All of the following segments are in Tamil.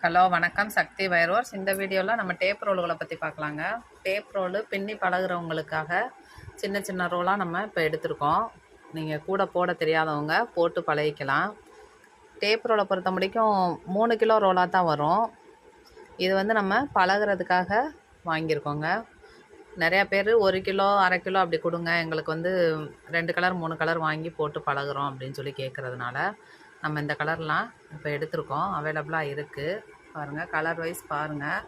ஹலோ வணக்கம், சக்தி வயர்வோர்ஸ். இந்த வீடியோவில் நம்ம டேப் ரோல்களை பற்றி பார்க்கலாங்க. டேப் ரோலு பின்னி பழகுறவங்களுக்காக சின்ன சின்ன ரோலாக நம்ம இப்போ எடுத்திருக்கோம். நீங்கள் கூட போட தெரியாதவங்க போட்டு பழகிக்கலாம். டேப் ரோலை பொறுத்த முடிக்கும் 3 கிலோ ரோலாக தான் வரும். இது வந்து நம்ம பழகுறதுக்காக வாங்கியிருக்கோங்க. நிறையா பேர் 1 கிலோ 1/2 கிலோ அப்படி கொடுங்க, எங்களுக்கு வந்து 2 கலர் 3 கலர் வாங்கி போட்டு பழகுறோம் அப்படின்னு சொல்லி கேட்குறதுனால நம்ம இந்த கலர்லாம் இப்போ எடுத்திருக்கோம். அவைலபிளாக இருக்குது. பாருங்கள், கலர் வைஸ் பாருங்கள்.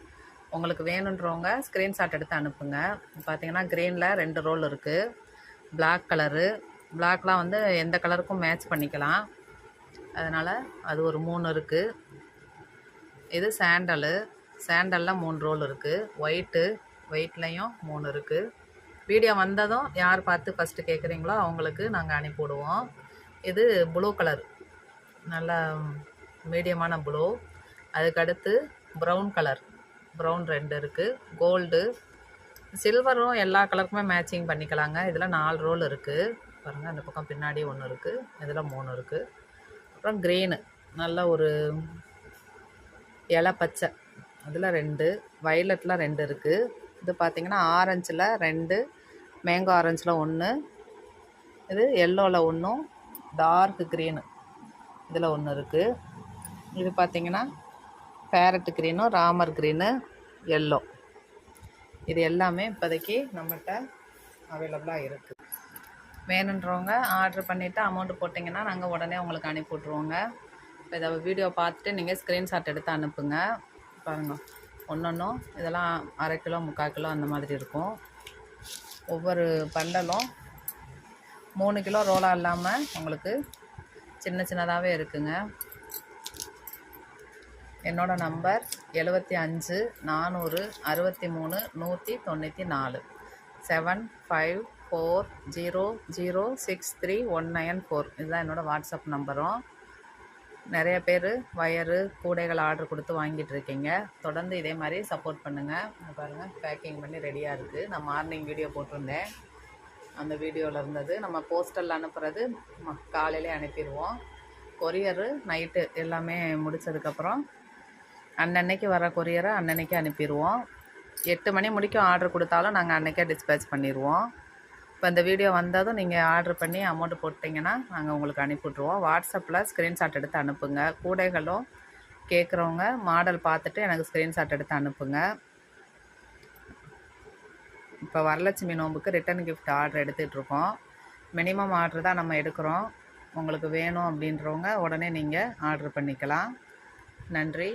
உங்களுக்கு வேணுன்றவங்க ஸ்க்ரீன்ஷாட் எடுத்து அனுப்புங்க. பார்த்தீங்கன்னா க்ரீனில் 2 ரோல் இருக்குது. பிளாக் கலரு, பிளாக்லாம் வந்து எந்த கலருக்கும் மேட்ச் பண்ணிக்கலாம். அதனால் அது ஒரு 3 இருக்குது. இது சாண்டலில் 3 ரோல் இருக்குது. ஒயிட்லேயும் 3 இருக்குது. வீடியோ வந்ததும் யார் பார்த்து ஃபஸ்ட்டு கேட்குறீங்களோ அவங்களுக்கு நாங்கள் அனுப்பிவிடுவோம். இது ப்ளூ கலர், நல்ல மீடியமான ப்ளூ. அதுக்கடுத்து ப்ரௌன் கலர், ப்ரௌன் 2 இருக்குது. கோல்டு, சில்வரும் எல்லா கலருக்குமே மேட்சிங் பண்ணிக்கலாங்க. இதில் 4 ரோல் இருக்குது. பாருங்கள், அந்த பக்கம் பின்னாடி 1 இருக்குது, இதில் 3 இருக்குது. அப்புறம் க்ரீனு, நல்ல ஒரு இலை பச்சை, அதில் 2, வயலட்டில் 2 இருக்குது. இது பார்த்திங்கன்னா ஆரஞ்சில் 2, மேங்கோ ஆரஞ்சில் 1, இது எல்லோவில் 1, டார்க் க்ரீனு இதில் 1 இருக்குது. இது பார்த்திங்கன்னா பேரட் க்ரீனும் ராமர் க்ரீனு எல்லோ. இது எல்லாமே இப்போதைக்கு நம்மகிட்ட அவைலபிளாக இருக்குது. வேணுன்றவங்க ஆர்டர் பண்ணிவிட்டு அமௌண்ட்டு போட்டிங்கன்னா நாங்கள் உடனே உங்களுக்கு அனுப்பி விட்ருவோங்க. இப்போ இதை வீடியோ பார்த்துட்டு நீங்கள் ஸ்க்ரீன்ஷாட் எடுத்து அனுப்புங்க. பாருங்கள், ஒன்றும் இதெல்லாம் 1/2 கிலோ 3/4 கிலோ அந்த மாதிரி இருக்கும். ஒவ்வொரு பண்டலும் 3 கிலோ ரோலாக இல்லாமல் உங்களுக்கு சின்ன சின்னதாகவே இருக்குங்க. என்னோடய நம்பர் 75 400 63 194 7540063194. இதுதான் என்னோடய வாட்ஸ்அப் நம்பரும். நிறைய பேர் வயரு கூடைகள் ஆர்டர் கொடுத்து வாங்கிட்டு இருக்கீங்க. தொடர்ந்து இதே மாதிரி சப்போர்ட் பண்ணுங்கள். பாருங்கள், பேக்கிங் பண்ணி ரெடியாக இருக்குது. நான் மார்னிங் வீடியோ போட்டிருந்தேன், அந்த வீடியோவில் இருந்தது. நம்ம போஸ்டரில் அனுப்புறது காலையிலே அனுப்பிடுவோம். கொரியரு நைட்டு எல்லாமே முடித்ததுக்கப்புறம் அன்னன்னைக்கு வர கொரியரை அன்னன்னைக்கு அனுப்பிடுவோம். 8 மணி முடிக்கும் ஆர்டர் கொடுத்தாலும் நாங்கள் அன்றைக்கே டிஸ்பேச் பண்ணிடுவோம். இப்போ இந்த வீடியோ வந்ததும் நீங்கள் ஆர்டர் பண்ணி அமௌண்ட்டு போட்டிங்கன்னா நாங்கள் உங்களுக்கு அனுப்பிவிட்ருவோம். வாட்ஸ்அப்பில் ஸ்க்ரீன்ஷாட் எடுத்து அனுப்புங்க. கூடைகளும் கேட்குறவங்க மாடல் பார்த்துட்டு எனக்கு ஸ்க்ரீன்ஷாட் எடுத்து அனுப்புங்க. இப்போ வரலட்சுமி நோம்புக்கு ரிட்டன் கிஃப்ட் ஆர்டர் எடுத்துகிட்ருக்கோம். மினிமம் ஆர்டர் தான் நம்ம எடுக்கிறோம். உங்களுக்கு வேணும் அப்படின்றவங்க உடனே நீங்கள் ஆர்டர் பண்ணிக்கலாம். நன்றி.